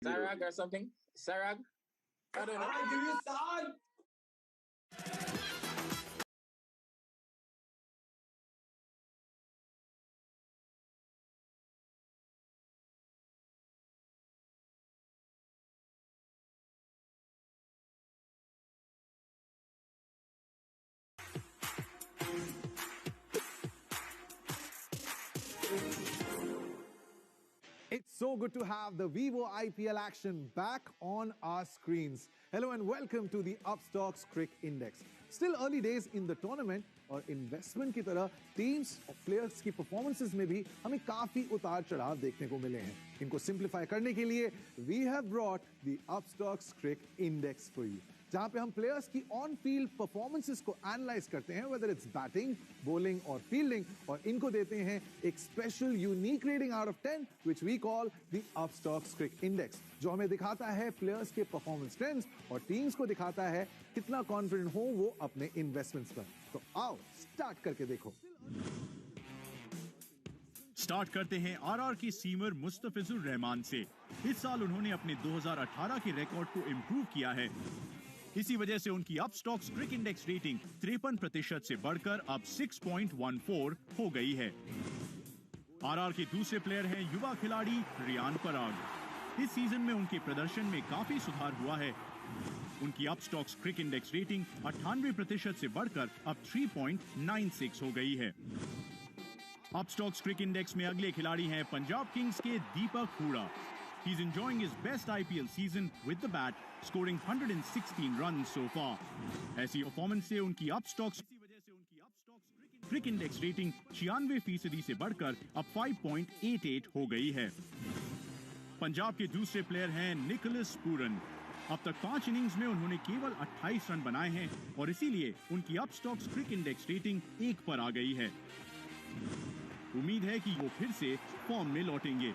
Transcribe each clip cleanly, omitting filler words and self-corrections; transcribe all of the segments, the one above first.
Sarag or something? Sarag? I don't know. I give you son. It's so good to have the Vivo IPL action back on our screens. Hello and welcome to the Upstocks Crick Index. Still early days in the tournament और investment की तरह teams और players की performances में भी हमें काफी उतार चढ़ाव देखने को मिले हैं. इनको सिंप्लीफाई करने के लिए we have brought the Upstox Cric Index for you, जहां पे हम प्लेयर्स की ऑन फील्ड परफॉर्मेंसेस को एनालाइज करते हैं, वेदर इट्स बैटिंग, बॉलिंग और फील्डिंग, और इनको देते हैं एक special unique rating out of 10 which we call the Upstox Cric Index, जो हमें दिखाता है प्लेयर्स के परफॉर्मेंस ट्रेंड्स और टीम्स को दिखाता है कितना कॉन्फिडेंट हो वो अपने इन्वेस्टमेंट्स पर. तो आओ स्टार्ट करके देखो. स्टार्ट करते हैं आरआर के सीमर मुस्तफिजुर रहमान से. इस साल उन्होंने अपने 2018 के रिकॉर्ड को इंप्रूव किया है. इसी वजह से उनकी अपस्टॉक्स क्रिक इंडेक्स रेटिंग 53% से बढ़कर अब 6.14 हो गई है. आरआर के दूसरे प्लेयर हैं युवा खिलाड़ी रियान पराग. इस सीजन में उनके प्रदर्शन में काफी सुधार हुआ है. उनकी अपस्टॉक्स क्रिक इंडेक्स रेटिंग 98% से बढ़कर अब 3.96 हो गई है. अपस्टॉक्स क्रिक इंडेक्स में अगले खिलाड़ी हैं पंजाब किंग्स के दीपक Hooda. He's enjoying his best IPL season with the bat, scoring 116 runs so far. ऐसी परफॉर्मेंस से उनकी अपस्टॉक्स क्रिक इंडेक्स रेटिंग 96% से बढ़कर अब 5.88 हो गई है. पंजाब के दूसरे प्लेयर हैं निकोलस पूरन. अब तक 5 इनिंग्स में उन्होंने केवल 28 रन बनाए हैं और इसीलिए उनकी अपस्टॉक्स क्रिक इंडेक्स रेटिंग 1 पर आ गई है. उम्मीद है कि वो फिर से फॉर्म में लौटेंगे.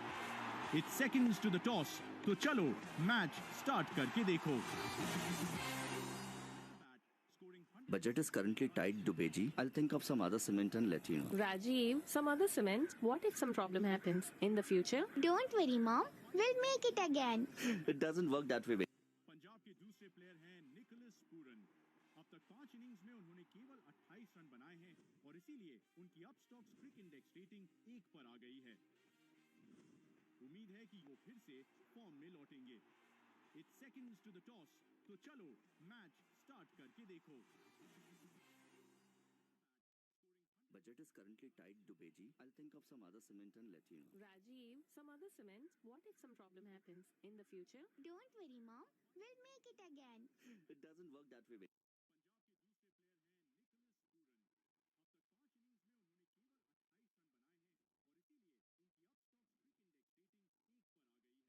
It's seconds to the toss, तो चलो मैच स्टार्ट करके देखो. Budget is currently tight, Dubeji. I'll think of some other cement and let you know. Rajiv, some other cement? What if some problem happens in the future? Don't worry, Mom. We'll make it again. It doesn't work that way. Punjab के दूसरे player हैं Nicholas Pooran. अब तक 5 innings में उन्होंने केवल 28 run बनाए हैं और इसीलिए उनकी अपस्टॉक्स क्रिक इंडेक्स रेटिंग 1 पर आ गई है. उम्मीद है कि वो फिर से फॉर्म में लौटेंगे. It's seconds to the toss, तो चलो मैच स्टार्ट करके देखो. Budget is currently tight, Dubeji. I'll think of some other cement and let you know. Rajiv, some other cement? What if some problem happens in the future? Don't worry, Mom. We'll make it again. It doesn't work that way. Rajiv, some other cement? What if some problem happens in the future? Don't worry,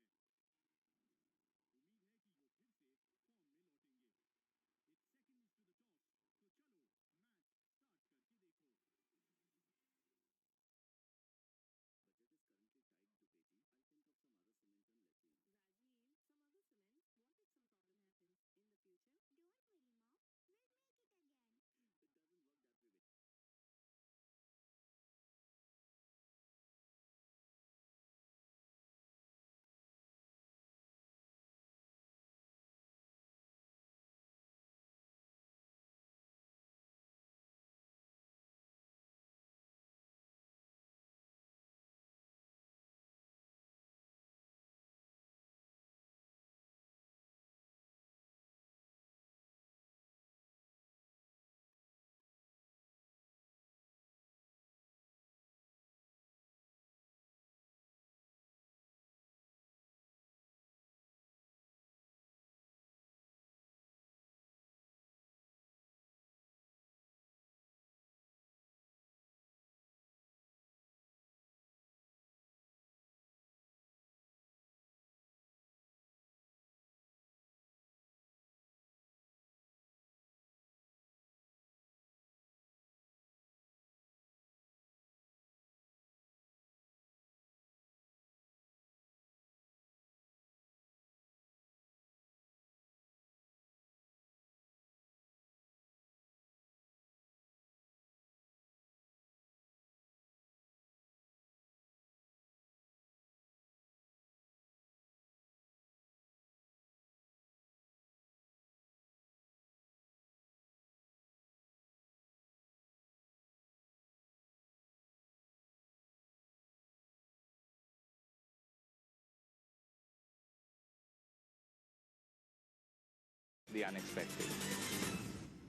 the unexpected.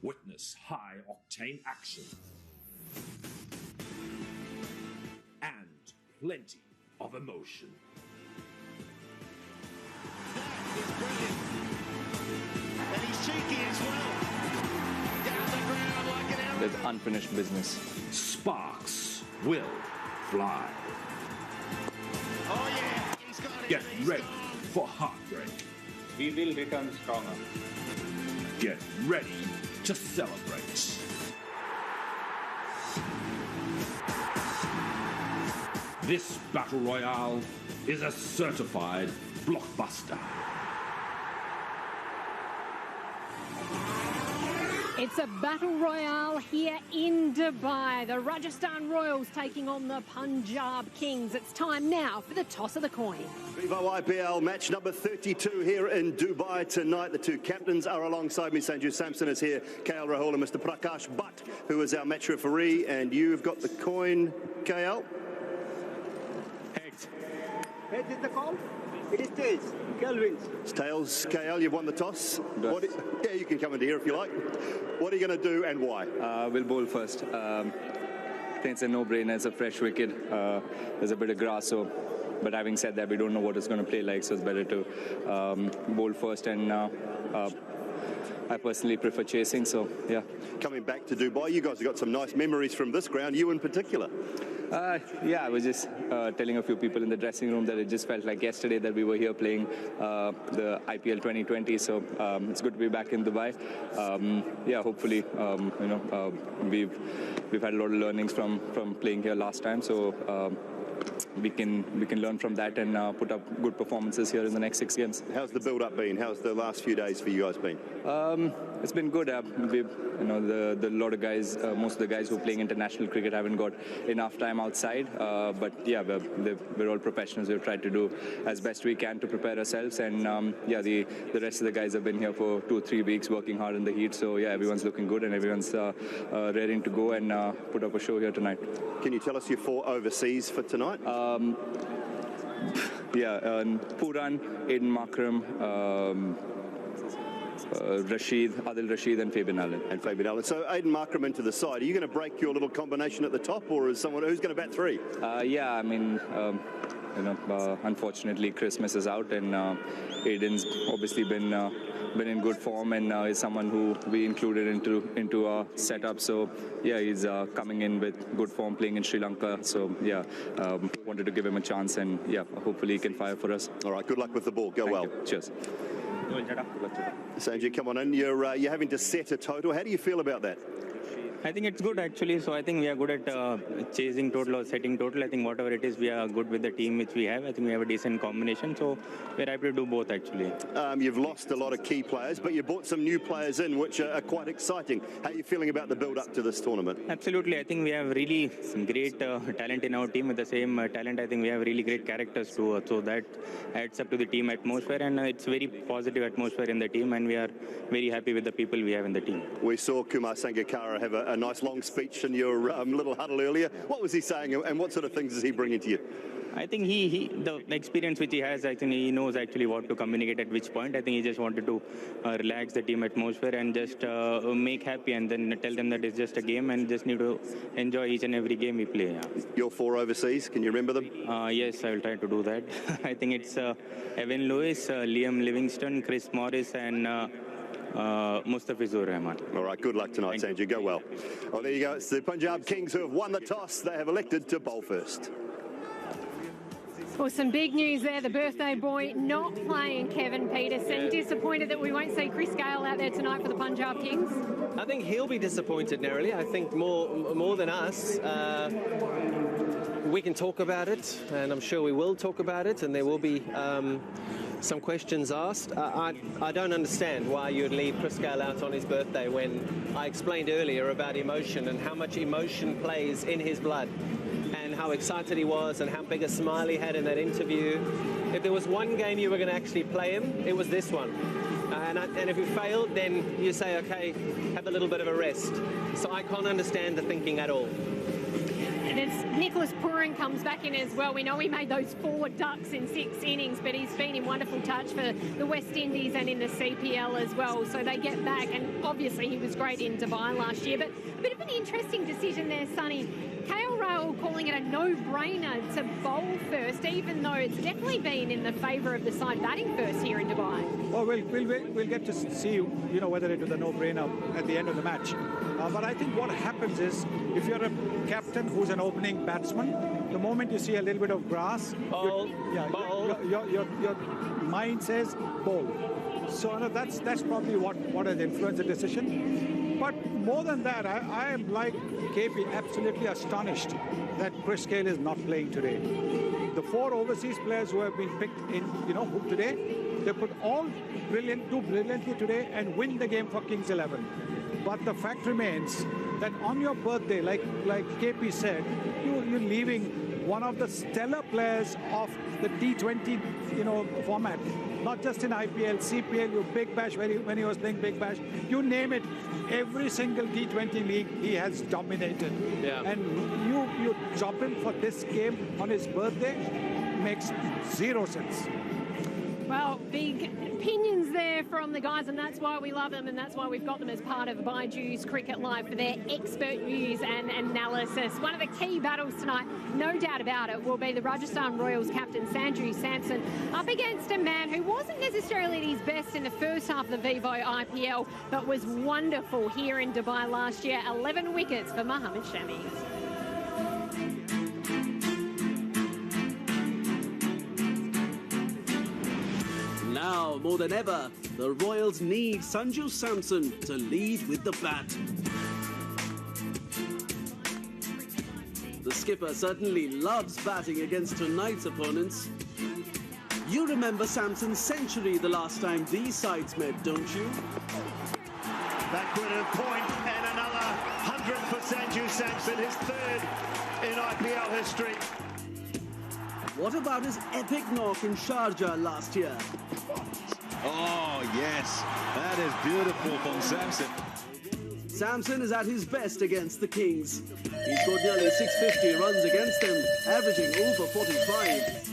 Witness high-octane action and plenty of emotion. That is brilliant. And he's cheeky as well. Down the ground like an arrow. There's unfinished business. Sparks will fly. Oh yeah, he's got it. Get ready for heartbreak. We will return stronger. Get ready to celebrate. This Battle Royale is a certified blockbuster. It's a battle royale here in Dubai. The Rajasthan Royals taking on the Punjab Kings. It's time now for the toss of the coin. Vivo IPL match number 32 here in Dubai tonight. The two captains are alongside me. Sanju Samson is here, KL Rahul and Mr. Prakash Bhatt, who is our match referee. And you've got the coin, KL? Heads. Heads is the call? It is tails. KL wins. It's tails. KL, you've won the toss. Yeah, you can come into here if you like. What are you going to do and why? We'll bowl first. I think it's a no-brainer. It's a fresh wicket. There's a bit of grass, but having said that, we don't know what it's going to play like, so it's better to bowl first. And I personally prefer chasing, so yeah. Coming back to Dubai, you guys have got some nice memories from this ground, you in particular. Yeah, I was just telling a few people in the dressing room that it just felt like yesterday that we were here playing the IPL 2020. So it's good to be back in Dubai. Yeah, hopefully, we've had a lot of learnings from playing here last time. So we can learn from that and put up good performances here in the next 6 games. How's the build-up been? How's the last few days for you guys been? It's been good. The lot of guys, most of the guys who are playing international cricket haven't got enough time outside. But yeah, we're all professionals. We've tried to do as best we can to prepare ourselves. And yeah, the rest of the guys have been here for 2 or 3 weeks working hard in the heat. So yeah, everyone's looking good and everyone's raring to go and put up a show here tonight. Can you tell us your 4 overseas for tonight? Pooran, Aiden, Markram, Rashid, Adil, and Fabian Allen. So Aiden, Markram into the side. Are you going to break your little combination at the top, or is someone who's going to bat 3? Yeah, I mean, unfortunately, Christmas is out, and Aiden's obviously been in good form and is someone who we included into our setup. So yeah, he's coming in with good form, playing in Sri Lanka. So yeah, wanted to give him a chance, and yeah, hopefully he can fire for us. All right, good luck with the ball. Go well. Cheers. Sanjay, come on in. You're having to set a total. How do you feel about that? I think it's good actually. So I think we are good at chasing total or setting total. I think whatever it is, we are good with the team which we have. I think we have a decent combination. So we're happy to do both actually. You've lost a lot of key players, but you brought some new players in, which are quite exciting. How are you feeling about the build-up to this tournament? Absolutely. I think we have really some great talent in our team. With the same talent, I think we have really great characters too. So that adds up to the team atmosphere, and it's very positive atmosphere in the team, and we are very happy with the people we have in the team. We saw Kumar Sangakkara have a nice long speech in your little huddle earlier. What was he saying, and what sort of things is he bringing to you? I think the experience which he has, I think he knows actually what to communicate at which point. I think he just wanted to relax the team atmosphere and just make happy, and then tell them that it's just a game and just need to enjoy each and every game we play. Yeah. Your 4 overseas, can you remember them? Yes, I will try to do that. I think it's Evan Lewis, Liam Livingston, Chris Morris, and Mustafizur Rahman. All right, good luck tonight, Sanju. Go well. Well, there you go. It's the Punjab Kings who have won the toss. They have elected to bowl first. Well, some big news there. The birthday boy not playing, Kevin Peterson. Disappointed that we won't see Chris Gayle out there tonight for the Punjab Kings. I think he'll be disappointed, narrowly. I think more than us. We can talk about it, and I'm sure we will talk about it, and there will be some questions asked. I don't understand why you'd leave Chris Gayle out on his birthday when I explained earlier about emotion and how much emotion plays in his blood and how excited he was and how big a smile he had in that interview. If there was one game you were going to actually play him, it was this one. And if you failed, then you say, okay, have a little bit of a rest. So I can't understand the thinking at all. Nicholas Pooran comes back in as well. We know he made those 4 ducks in 6 innings, but he's been in wonderful touch for the West Indies and in the CPL as well. So they get back, and obviously he was great in Dubai last year. But a bit of an interesting decision there, Sonny. Rahul calling it a no-brainer to bowl first, even though it's definitely been in the favour of the side batting first here in Dubai. Well, we'll get to see, whether it was a no-brainer at the end of the match. But I think what happens is, if you're a captain who's an opening batsman, the moment you see a little bit of grass, your mind says bowl. So that's probably what has influenced the decision. But more than that, I am like KP, absolutely astonished that Chris Gayle is not playing today. The 4 overseas players who have been picked in, today, they could all do brilliantly today and win the game for Kings 11. But the fact remains that on your birthday, like KP said, you're leaving one of the stellar players of the T20, format. Not just in IPL, CPL, you Big Bash, when he was playing Big Bash, you name it, every single T20 league he has dominated. Yeah. And you drop him for this game on his birthday makes 0 sense. Well, big opinions there from the guys, and that's why we love them, and that's why we've got them as part of Baiju's Cricket Live for their expert views and analysis. One of the key battles tonight, no doubt about it, will be the Rajasthan Royals captain Sanju Samson up against a man who wasn't necessarily at his best in the first half of the Vivo IPL, but was wonderful here in Dubai last year. 11 wickets for Mohammed Shami. Now, more than ever, the Royals need Sanju Samson to lead with the bat. The skipper certainly loves batting against tonight's opponents. You remember Samson's century the last time these sides met, don't you? Backward point and another 100 for Sanju Samson, his 3rd in IPL history. What about his epic knock in Sharjah last year? Oh, yes. That is beautiful from Samson. Samson is at his best against the Kings. He scored nearly 650 runs against them, averaging over 45.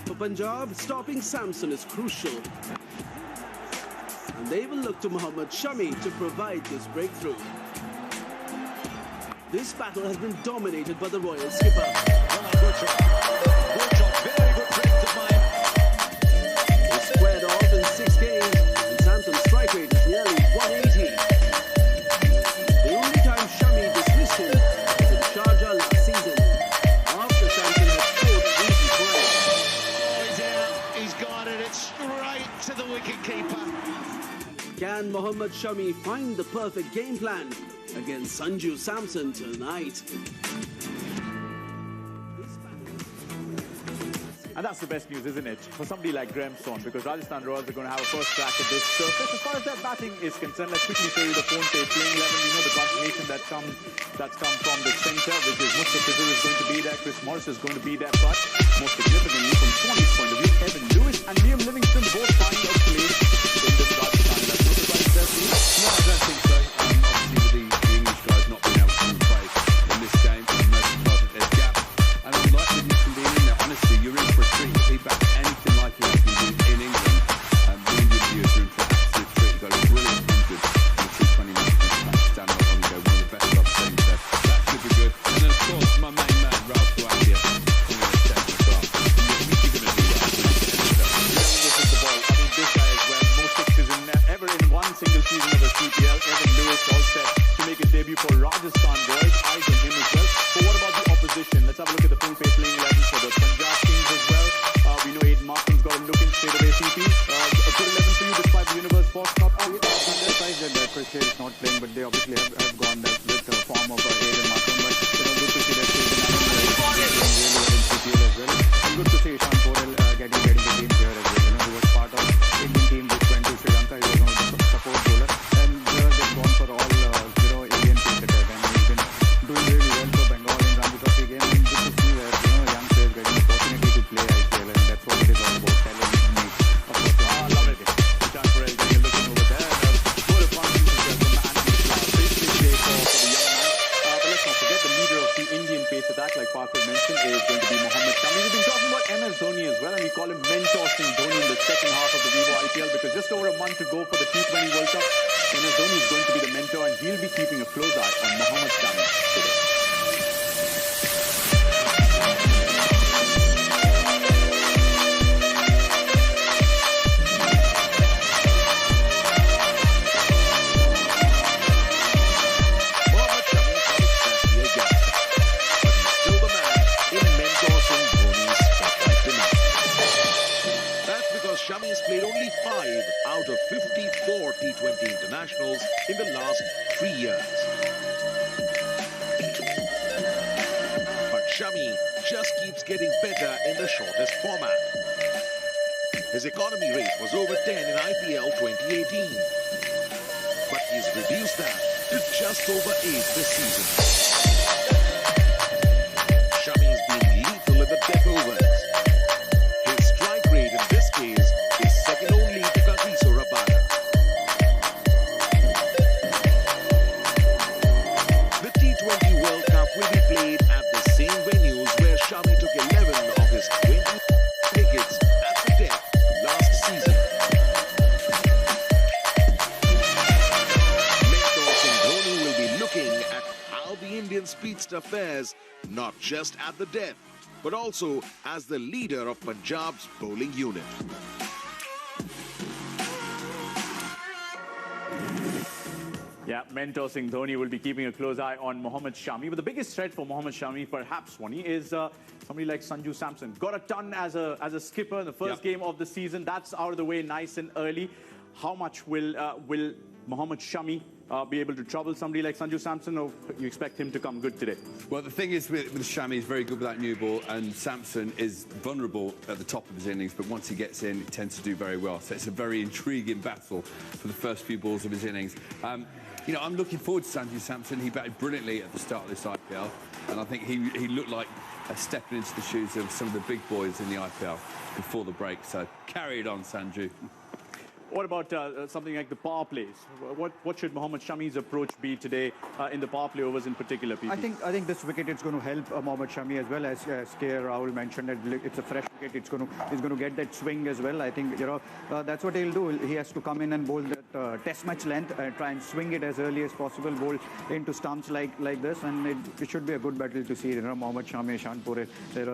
For Punjab, stopping Samson is crucial. And they will look to Mohammed Shami to provide this breakthrough. This battle has been dominated by the Royal skipper. Good job, very good friends of mine. It's squared off in 6 games, and Samson's strike rate is nearly 180. The only time Shami dismissed him was in Sharjah last season, after Samson had scored 80 twice. He's out, he's got it, it's straight to the wicketkeeper. Can Mohammed Shami find the perfect game plan against Sanju Samson tonight? And that's the best news, isn't it, for somebody like Grahamson, because Rajasthan Royals are going to have a first crack at this surface. As far as their batting is concerned, let's quickly show you the phone page playing 11. You know the confirmation that's come from the centre, which is Mustafizur is going to be there, Chris Morris is going to be there, but most significantly from Swanee's point of view, Evan Lewis and Liam Livingston both find a place in this Rajasthan. That's no surprise there for you. No, I don't think so. Obviously, with the English guys not being able to play in this game, and most part of their gap. And unlike Livingston being in there, honestly, you're in for a treat. If he backs anything like he has been doing in England, we would be in for an absolute treat. He got a brilliant 100 in the T20 match against Pakistan not long ago, one of the best I've seen. So that should be good. And then, of course, my main man, Rahul, to add here. Single season of the CPL, Evan Lewis all set to make his debut for Rajasthan Boys. Eyes on him as well. But what about the opposition? Let's have a look at the full page playing 11 for the Punjab Kings as well. We know Aiden Markram's got a look in straight away CP. A good 11 for you despite the universe force not out. On their side, that Chris Gayle is not playing, but they obviously have gone with the form of Aiden Markram. But good to see that really well in CPL as well. And good to see Ishan Porel getting the game here as well. He was part of Indian team which went to Sri Lanka. He was one of the support bowler, and they've gone for all Indian cricketers, and he's been doing really well for Bengal in Ranji Trophy game. And good to see that young players getting the opportunity to play IPL, and that's what it is all about. Talent needs. I love it. Ishan Porel, you're looking over there. What a confidence as well from the Anthony Clark. Big day for the young man. But let's not forget the leader of the Indian just over a month to go for the T20 World Cup. Dhoni is going to be the mentor, and he'll be keeping a close eye on Mohammed Shami today. Shami has played only 5 out of 54 T20 internationals in the last 3 years. But Shami just keeps getting better in the shortest format. His economy rate was over 10 in IPL 2018. But he's reduced that to just over 8 this season. Shami's been lethal in the death overs. Shami took 11 of his 20 wickets at the death last season. Mentor Singh Dhoni will be looking at how the Indian speedster fares, not just at the death, but also as the leader of Punjab's bowling unit. Yeah, mentor Singh Dhoni will be keeping a close eye on Mohammed Shami. But the biggest threat for Mohammed Shami, perhaps, Swani, is somebody like Sanju Samson. Got a ton as a skipper in the first game of the season. That's out of the way nice and early. How much will Mohammed Shami be able to trouble somebody like Sanju Samson, or you expect him to come good today? Well, the thing is with Shami, he's very good with that new ball, and Samson is vulnerable at the top of his innings, but once he gets in, he tends to do very well. So it's a very intriguing battle for the first few balls of his innings. You know, I'm looking forward to Sanju Samson. He batted brilliantly at the start of this IPL, and I think he looked like stepping into the shoes of some of the big boys in the IPL before the break. So carry it on, Sanju. What about something like the power plays? What should Mohammed Shami's approach be today in the power play overs in particular, PP? I think this wicket is going to help Mohammed Shami as well, as Rahul mentioned. It's a fresh wicket. He's going to get that swing as well. I think that's what he'll do. He has to come in and bowl that test match length, try and swing it as early as possible, bowl into stumps like this, and it should be a good battle to see. Mohammed Shami, Ishan, Porel,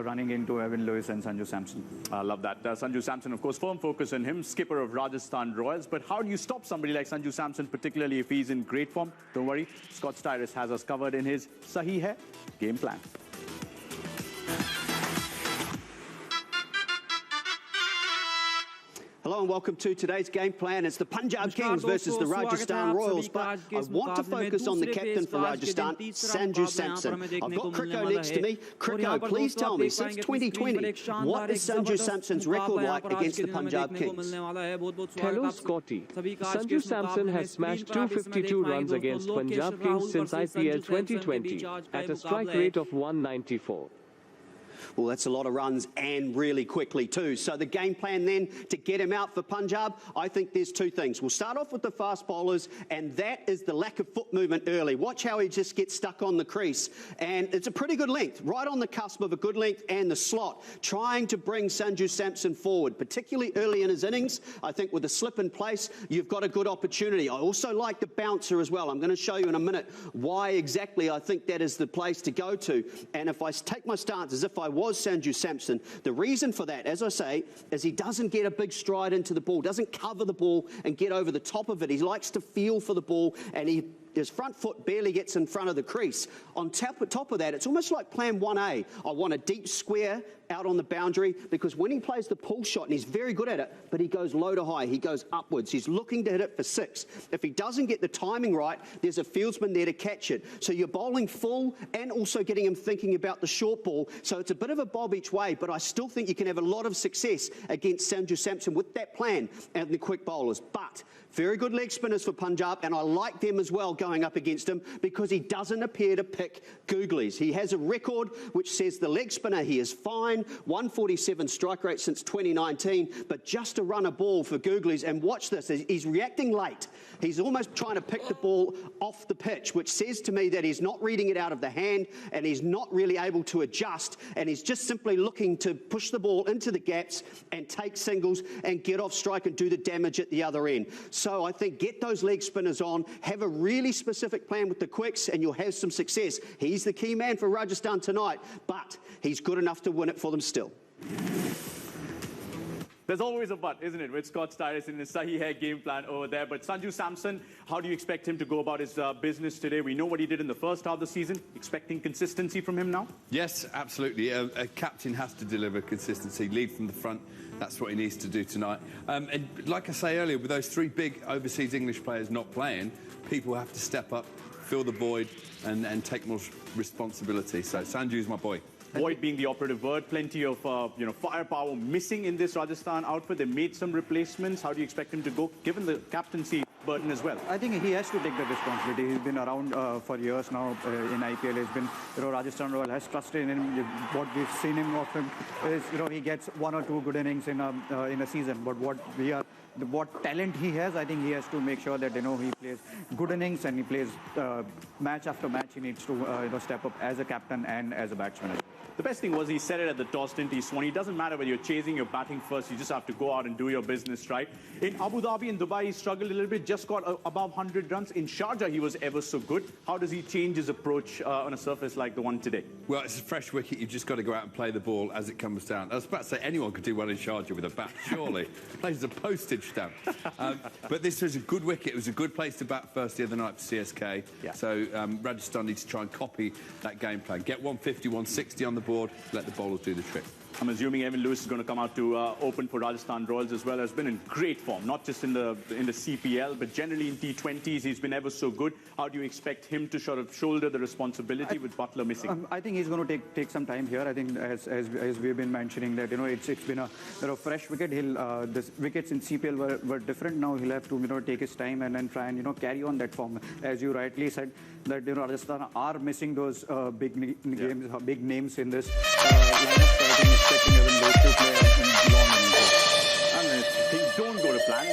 running into Evan Lewis and Sanju Samson. I love that. Sanju Samson, of course, firm focus on him, skipper of Rajasthan Royals. But how do you stop somebody like Sanju Samson, particularly if he's in great form? Don't worry, Scott Styrus has us covered in his Sahi Hai game plan. Hello and welcome to today's game plan. It's the Punjab Kings versus the Rajasthan Royals, but I want to focus on the captain for Rajasthan, Sanju Samson. I've got Kriko next to me. Kriko, please tell me, since 2020, what is Sanju Samson's record like against the Punjab Kings? Hello, Scotty. Sanju Samson has smashed 252 runs against Punjab Kings since IPL 2020 at a strike rate of 194. Well, that's a lot of runs, and really quickly too. So the game plan then to get him out for Punjab, I think there's two things. We'll start off with the fast bowlers, and that is the lack of foot movement early. Watch how he just gets stuck on the crease, and it's a pretty good length, right on the cusp of a good length and the slot, trying to bring Sanju Samson forward, particularly early in his innings. I think with a slip in place, you've got a good opportunity. I also like the bouncer as well. I'm going to show you in a minute why exactly I think that is the place to go to. And if I take my stance as if I was Sanju Samson, the reason for that, as I say, is he doesn't get a big stride into the ball, doesn't cover the ball and get over the top of it. He likes to feel for the ball, and his front foot barely gets in front of the crease. On top of that, it's almost like plan 1A. I want a deep square out on the boundary, because when he plays the pull shot, and he's very good at it, but he goes low to high, he goes upwards. He's looking to hit it for 6. If he doesn't get the timing right, there's a fieldsman there to catch it. So you're bowling full and also getting him thinking about the short ball. So it's a bit of a bob each way, but I still think you can have a lot of success against Sanju Samson with that plan and the quick bowlers. But very good leg spinners for Punjab, and I like them as well going up against him because he doesn't appear to pick googlies. He has a record which says the leg spinner, he is fine, 147 strike rate since 2019, but just to run a ball for googlies, and watch this, he's reacting late. He's almost trying to pick the ball off the pitch, which says to me that he's not reading it out of the hand and he's not really able to adjust, and he's just simply looking to push the ball into the gaps and take singles and get off strike and do the damage at the other end. So I think get those leg spinners on, have a really specific plan with the quicks, and you'll have some success. He's the key man for Rajasthan tonight, but he's good enough to win it for them still. There's always a but, isn't it, with Scott Styris in his Sahi Hai game plan over there. But Sanju Samson, how do you expect him to go about his business today? We know what he did in the first half of the season. Expecting consistency from him now? Yes, absolutely. A captain has to deliver consistency, lead from the front. That's what he needs to do tonight. And like I say earlier, with those three big overseas English players not playing, people have to step up, fill the void, and take more responsibility. So Sanju's my boy. Void being the operative word, plenty of firepower missing in this Rajasthan outfit. They made some replacements. How do you expect him to go, given the captaincy burden as well? I think he has to take the responsibility. He's been around for years now in IPL. He's been, Rajasthan Royal has trusted in him. What we've seen him of him is, he gets one or two good innings in a season. But what talent he has, I think he has to make sure that he plays good innings and he plays match after match. He needs to step up as a captain and as a batsman. The best thing was he said it at the toss, didn't he, Swanee? It doesn't matter whether you're chasing, you're batting first. You just have to go out and do your business, right? In Abu Dhabi and Dubai, he struggled a little bit, just got above 100 runs. In Sharjah, he was ever so good. How does he change his approach on a surface like the one today? Well, it's a fresh wicket. You've just got to go out and play the ball as it comes down. I was about to say anyone could do well in Sharjah with a bat, surely. Plays a postage stamp. But this was a good wicket. It was a good place to bat first the other night for CSK. Yeah. So Rajasthan needs to try and copy that game plan. Get 150, 160 on the board, let the bowlers do the trick. I'm assuming Evan Lewis is going to come out to open for Rajasthan Royals as well. Has been in great form, not just in the CPL, but generally in T20s. He's been ever so good. How do you expect him to sort of shoulder the responsibility with Butler missing? I think he's going to take some time here. I think as we've been mentioning that it's been a fresh wicket. The wickets in CPL were different. Now he'll have to take his time and then try and carry on that form. As you rightly said, that Rajasthan are missing those big names in this lineup. So I think expecting Evan Lewis to play long innings. Things don't go to plan.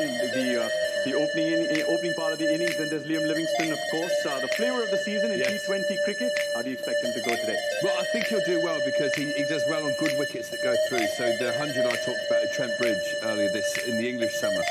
The opening part of the innings, then there's Liam Livingstone, of course, the flavour of the season in T20 cricket. How do you expect him to go today? Well, I think he'll do well because he does well on good wickets that go through. So the 100 I talked about at Trent Bridge earlier in the English summer.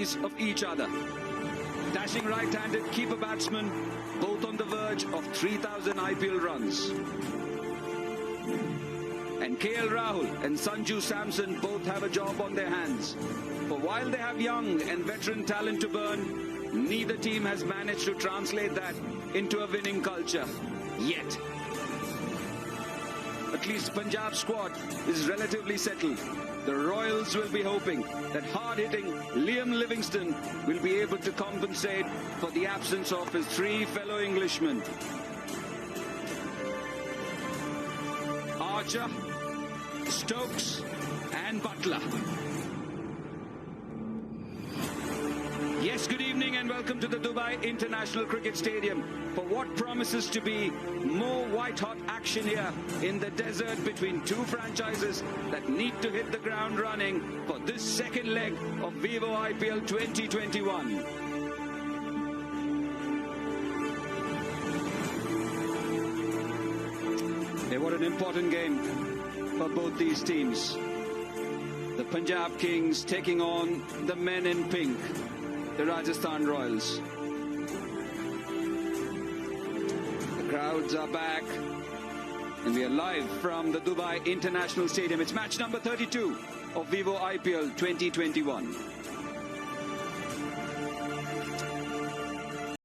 copies of each other. Dashing right-handed keeper batsmen, both on the verge of 3,000 IPL runs. And Rahul and Sanju Samson both have a job on their hands. For while they have young and veteran talent to burn, neither team has managed to translate that into a winning culture yet. At least Punjab squad is relatively settled. The Royals will be hoping that hard-hitting Liam Livingstone will be able to compensate for the absence of his three fellow Englishmen. Archer, Stokes and Butler. Yes, good evening and welcome to the Dubai International Cricket Stadium for what promises to be more white-hot action here in the desert between two franchises that need to hit the ground running for this second leg of Vivo IPL 2021. What an important game for both these teams. The Punjab Kings taking on the men in pink, the Rajasthan Royals. The crowds are back and we are live from the Dubai International Stadium. It's match number 32 of Vivo IPL 2021.